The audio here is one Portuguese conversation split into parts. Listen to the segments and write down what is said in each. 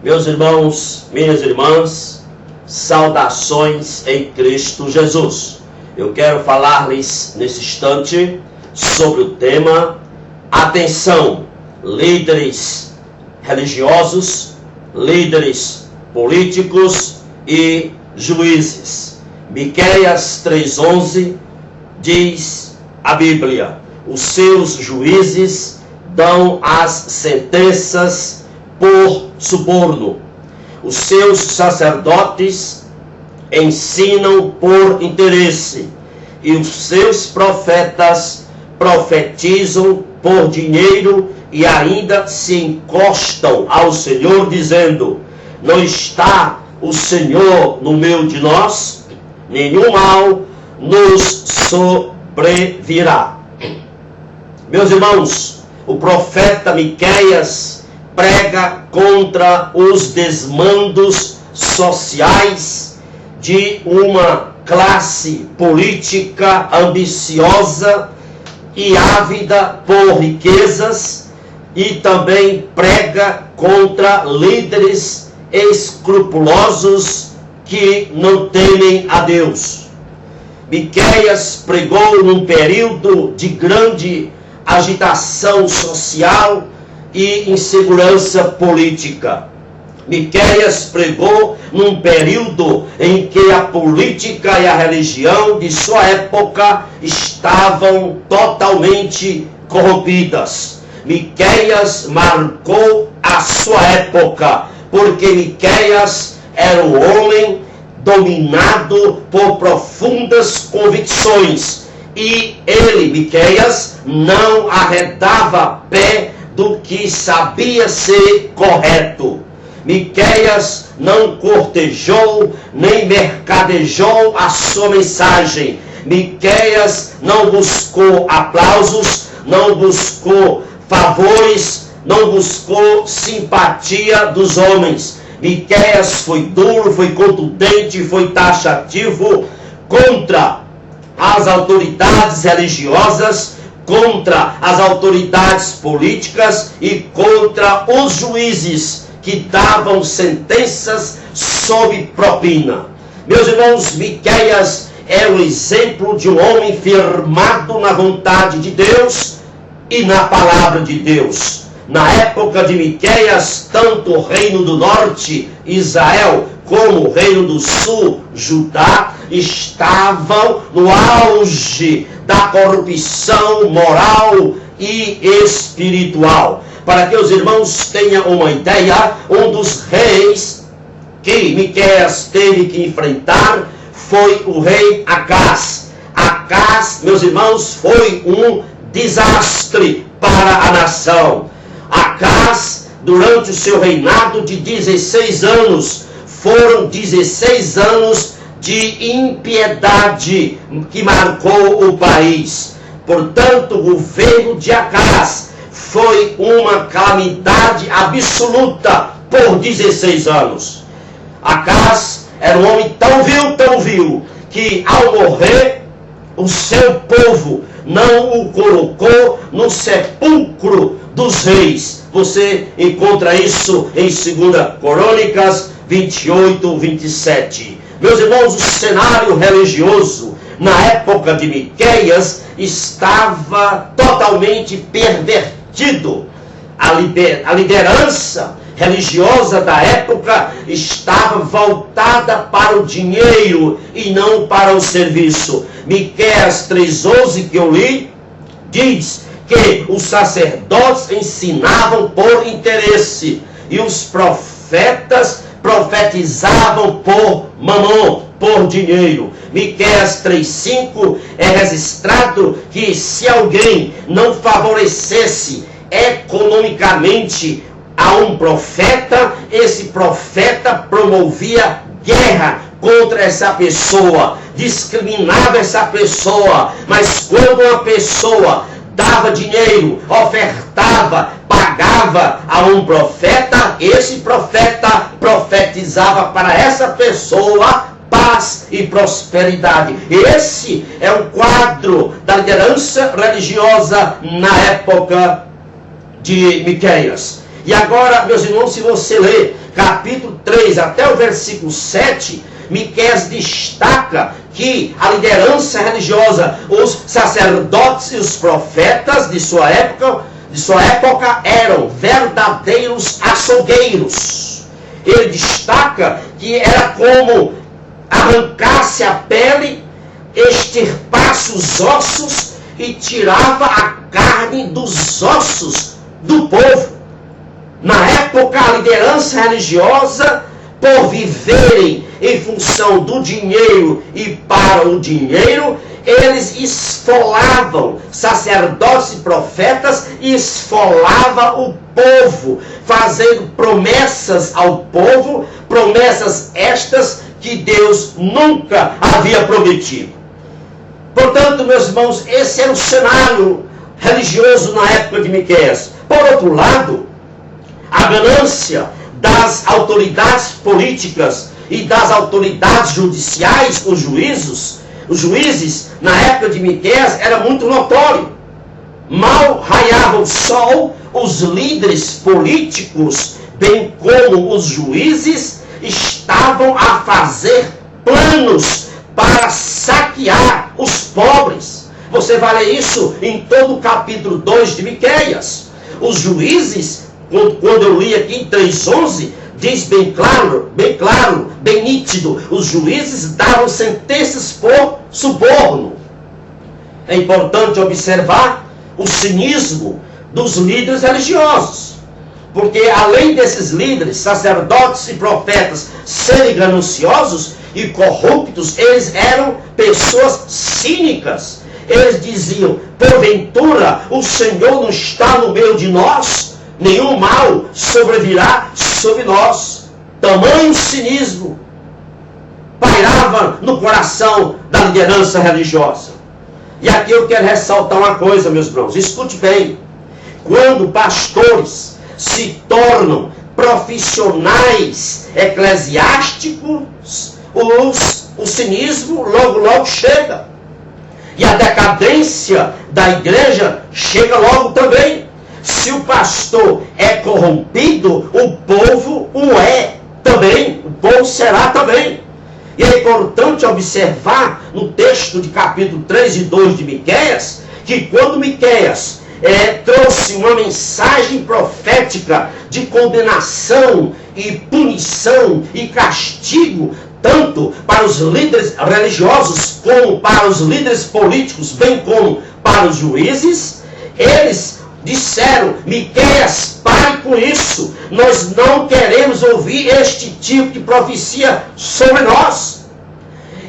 Meus irmãos, minhas irmãs, saudações em Cristo Jesus. Eu quero falar-lhes nesse instante sobre o tema atenção, líderes religiosos, líderes políticos e juízes. Miqueias 3:11 diz a Bíblia: os seus juízes dão as sentenças por suborno. Os seus sacerdotes ensinam por interesse. E os seus profetas profetizam por dinheiro e ainda se encostam ao Senhor, dizendo: não está o Senhor no meio de nós? Nenhum mal nos sobrevirá. Meus irmãos, o profeta Miqueias prega contra os desmandos sociais de uma classe política ambiciosa e ávida por riquezas, e também prega contra líderes escrupulosos que não temem a Deus. Miqueias pregou num período de grande agitação social e insegurança política. Miqueias pregou num período em que a política e a religião de sua época estavam totalmente corrompidas. Miqueias marcou a sua época, porque Miqueias era um homem dominado por profundas convicções, e ele, Miqueias, não arredava pé do que sabia ser correto. Miqueias não cortejou nem mercadejou a sua mensagem. Miqueias não buscou aplausos, não buscou favores, não buscou simpatia dos homens. Miqueias foi duro, foi contundente, foi taxativo contra as autoridades religiosas, contra as autoridades políticas e contra os juízes que davam sentenças sob propina. Meus irmãos, Miqueias é o exemplo de um homem firmado na vontade de Deus e na palavra de Deus. Na época de Miqueias, tanto o reino do norte, Israel, como o reino do sul, Judá, estavam no auge da corrupção moral e espiritual. Para que os irmãos tenham uma ideia, um dos reis que Miqueias teve que enfrentar foi o rei Acaz. Acaz, meus irmãos, foi um desastre para a nação. Acaz, durante o seu reinado de 16 anos, foram 16 anos de impiedade que marcou o país. Portanto, o governo de Acaz foi uma calamidade absoluta por 16 anos. Acaz era um homem tão vil, que ao morrer, o seu povo não o colocou no sepulcro dos reis. Você encontra isso em 2 Crônicas 28, 27. Meus irmãos, o cenário religioso na época de Miqueias estava totalmente pervertido. A liderança religiosa da época estava voltada para o dinheiro e não para o serviço. Miqueias 3:11 que eu li diz que os sacerdotes ensinavam por interesse e os profetas profetizavam por mamon, por dinheiro. Miqueias 3:5 é registrado que se alguém não favorecesse economicamente a um profeta, esse profeta promovia guerra contra essa pessoa, discriminava essa pessoa. Mas quando uma pessoa dava dinheiro, ofertava, pagava a um profeta, esse profeta profetizava para essa pessoa paz e prosperidade. Esse é o quadro da liderança religiosa na época de Miqueias. E agora, meus irmãos, se você ler capítulo 3 até o versículo 7, Miqueias destaca que a liderança religiosa, os sacerdotes e os profetas de sua época eram verdadeiros açougueiros. Ele destaca que era como arrancasse a pele, extirpasse os ossos e tirava a carne dos ossos do povo. Na época, a liderança religiosa, por viverem em função do dinheiro e para o dinheiro, eles esfolavam sacerdotes e profetas e esfolavam o povo, fazendo promessas ao povo, promessas estas que Deus nunca havia prometido. Portanto, meus irmãos, esse era o cenário religioso na época de Miqueias. Por outro lado, a ganância das autoridades políticas e das autoridades judiciais, os juízes, na época de Miqueias, era muito notório. Mal raiava o sol, os líderes políticos, bem como os juízes, estavam a fazer planos para saquear os pobres. Você vai ler isso em todo o capítulo 2 de Miqueias. Os juízes, quando eu li aqui em 3:11, diz bem claro, bem nítido, os juízes davam sentenças por suborno. É importante observar o cinismo dos líderes religiosos, porque além desses líderes, sacerdotes e profetas serem gananciosos e corruptos, eles eram pessoas cínicas. Eles diziam: porventura o Senhor não está no meio de nós? Nenhum mal sobrevirá sobre nós. Tamanho cinismo pairava no coração da liderança religiosa. E aqui eu quero ressaltar uma coisa, meus irmãos, escute bem. Quando pastores se tornam profissionais eclesiásticos, o cinismo logo chega. E a decadência da igreja chega logo também. Se o pastor é corrompido, o povo o é também, o povo será também. E é importante observar no texto de capítulo 3 e 2 de Miqueias, que quando Miqueias trouxe uma mensagem profética de condenação e punição e castigo, tanto para os líderes religiosos como para os líderes políticos, bem como para os juízes, eles disseram: Miqueias, pare com isso, nós não queremos ouvir este tipo de profecia sobre nós.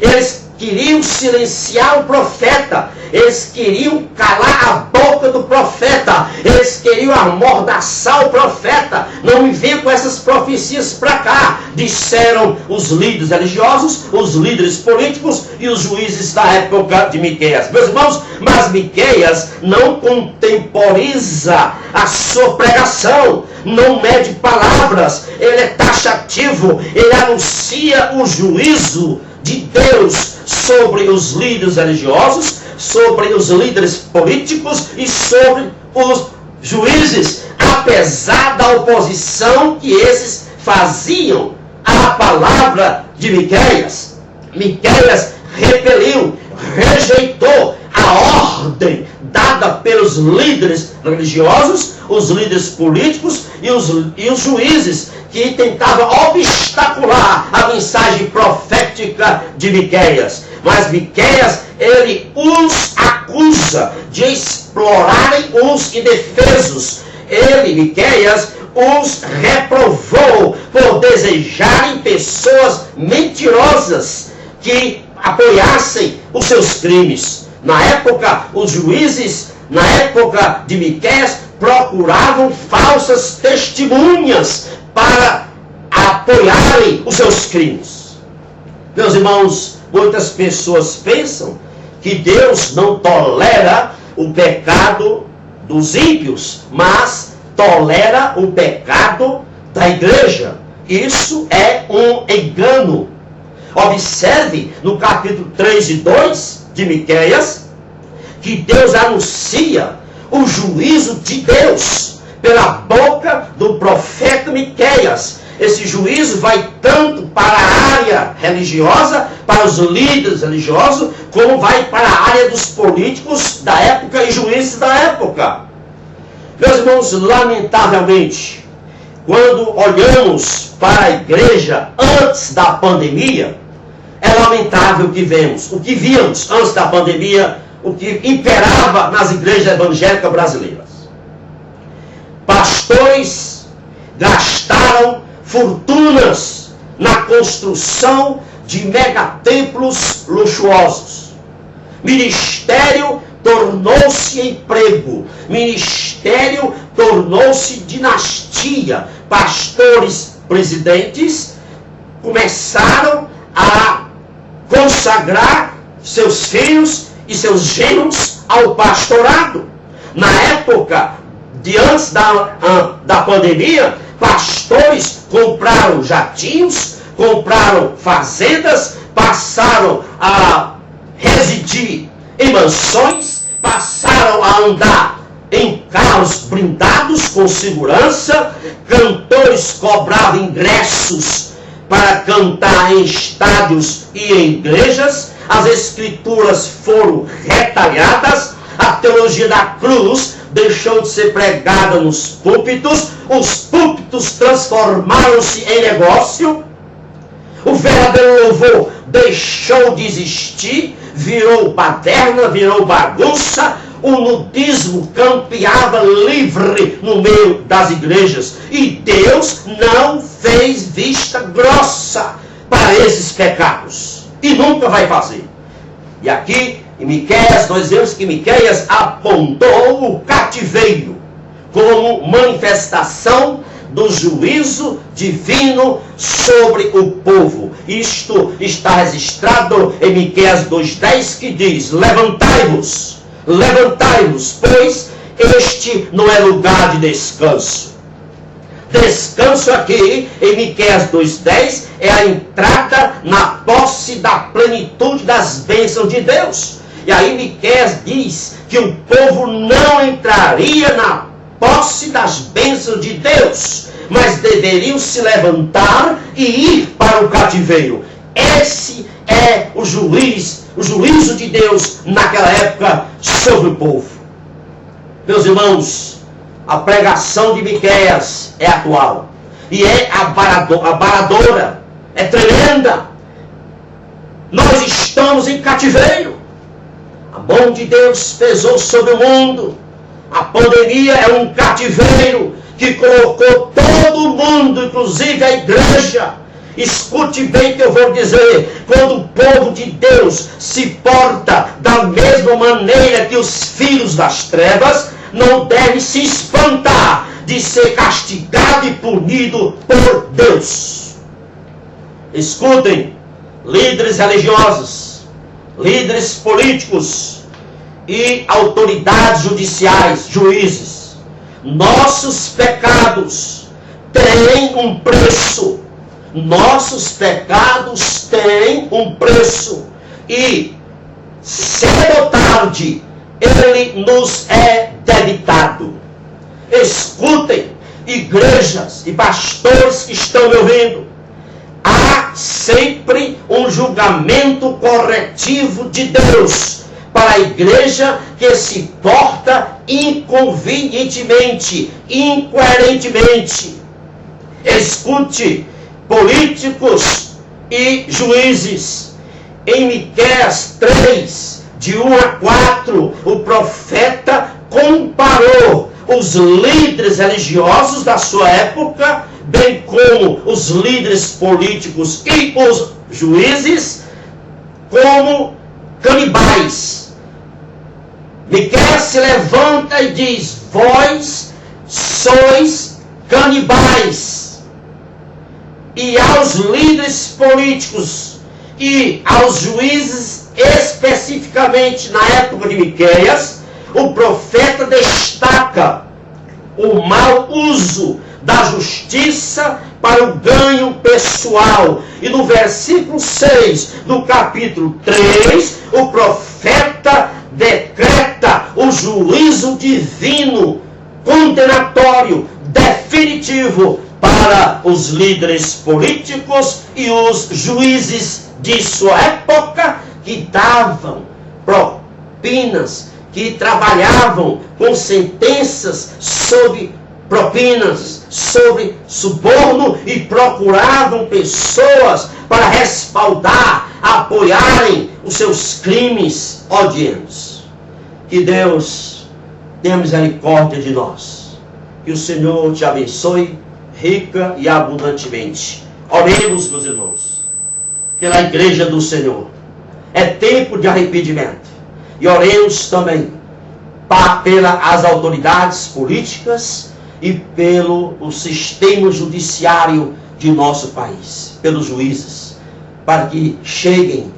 Eles queriam silenciar o profeta, eles queriam calar a boca do profeta, eles queriam amordaçar o profeta. Não me venha com essas profecias para cá, disseram os líderes religiosos, os líderes políticos e os juízes da época de Miqueias. Meus irmãos, mas Miqueias não contemporiza a sua pregação, não mede palavras, ele é taxativo, ele anuncia o juízo de Deus sobre os líderes religiosos, sobre os líderes políticos e sobre os juízes, apesar da oposição que esses faziam à palavra de Miqueias. Miqueias repeliu, rejeitou a ordem dada pelos líderes religiosos, os líderes políticos e os juízes, que tentavam obstacular a mensagem profética de Miqueias. Mas Miqueias, ele os acusa de explorarem os indefesos. Miqueias, os reprovou por desejarem pessoas mentirosas que apoiassem os seus crimes. Na época, os juízes, na época de Miqueias, procuravam falsas testemunhas para apoiarem os seus crimes. Meus irmãos, muitas pessoas pensam que Deus não tolera o pecado dos ímpios, mas tolera o pecado da igreja. Isso é um engano. Observe no capítulo 3 e 2 de Miqueias, que Deus anuncia o juízo de Deus pela boca do profeta Miqueias. Esse juízo vai tanto para a área religiosa, para os líderes religiosos, como vai para a área dos políticos da época e juízes da época. Meus irmãos, lamentavelmente, quando olhamos para a igreja antes da pandemia, é lamentável o que vemos. O que víamos antes da pandemia, o que imperava nas igrejas evangélicas brasileiras. Pastores gastaram fortunas na construção de megatemplos luxuosos. Ministério tornou-se emprego. Ministério tornou-se dinastia. Pastores presidentes começaram a consagrar seus filhos e seus genros ao pastorado. Na época de antes da pandemia, pastores compraram jatinhos, compraram fazendas, passaram a residir em mansões, passaram a andar em carros blindados com segurança, cantores cobravam ingressos para cantar em estádios e em igrejas, as escrituras foram retalhadas, a teologia da cruz deixou de ser pregada nos púlpitos, os púlpitos transformaram-se em negócio, o verdadeiro louvor deixou de existir, virou baderna, virou bagunça, o nudismo campeava livre no meio das igrejas, e Deus não fez vista grossa para esses pecados, e nunca vai fazer. E aqui em Miqueias, nós vemos que Miqueias apontou o cativeiro como manifestação do juízo divino sobre o povo. Isto está registrado em Miqueias 2:10, que diz: levantai-vos, pois este não é lugar de descanso. Descanso aqui em Miqueias 2:10 é a entrada na posse da plenitude das bênçãos de Deus. E aí Miqueias diz que o povo não entraria na posse das bênçãos de Deus, mas deveriam se levantar e ir para o cativeiro. Esse é o juízo de Deus naquela época sobre o povo. Meus irmãos, a pregação de Miqueias é atual e é abaradora, é tremenda. Nós estamos em cativeiro. A mão de Deus pesou sobre o mundo. A pandemia é um cativeiro que colocou todo mundo, inclusive a igreja. Escute bem o que eu vou dizer. Quando o povo de Deus se porta da mesma maneira que os filhos das trevas, não deve se espantar de ser castigado e punido por Deus. Escutem, líderes religiosos, líderes políticos e autoridades judiciais, juízes. Nossos pecados têm um preço. Nossos pecados têm um preço. E cedo ou tarde ele nos é debitado. Escutem, igrejas e pastores que estão me ouvindo. Há sempre um julgamento corretivo de Deus para a igreja que se porta inconvenientemente, incoerentemente. Escute, políticos e juízes. Em Miqueias 3, de 1 a 4, o profeta comparou os líderes religiosos da sua época, bem como os líderes políticos e os juízes, como canibais. Miqueias se levanta e diz: vós sois canibais. E aos líderes políticos e aos juízes, especificamente na época de Miqueias, o profeta destaca o mau uso da justiça para o ganho pessoal. E no versículo 6 do capítulo 3, o profeta decreta o juízo divino condenatório definitivo para os líderes políticos e os juízes de sua época, que davam propinas, que trabalhavam com sentenças sobre propinas, sobre suborno, e procuravam pessoas para respaldar, apoiarem os seus crimes odientos. Que Deus tenha misericórdia de nós. Que o Senhor te abençoe rica e abundantemente. Oremos, meus irmãos, pela igreja do Senhor. É tempo de arrependimento. E oremos também pelas autoridades políticas e pelo sistema judiciário de nosso país, pelos juízes, para que cheguem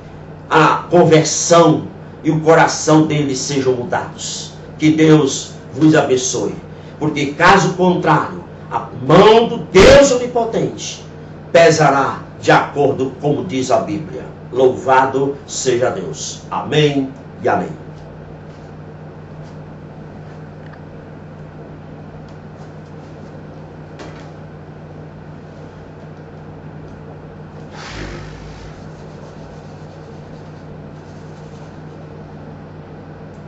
à conversão e o coração deles sejam mudados. Que Deus vos abençoe, porque caso contrário, a mão do Deus onipotente pesará de acordo como diz a Bíblia. Louvado seja Deus. Amém e amém.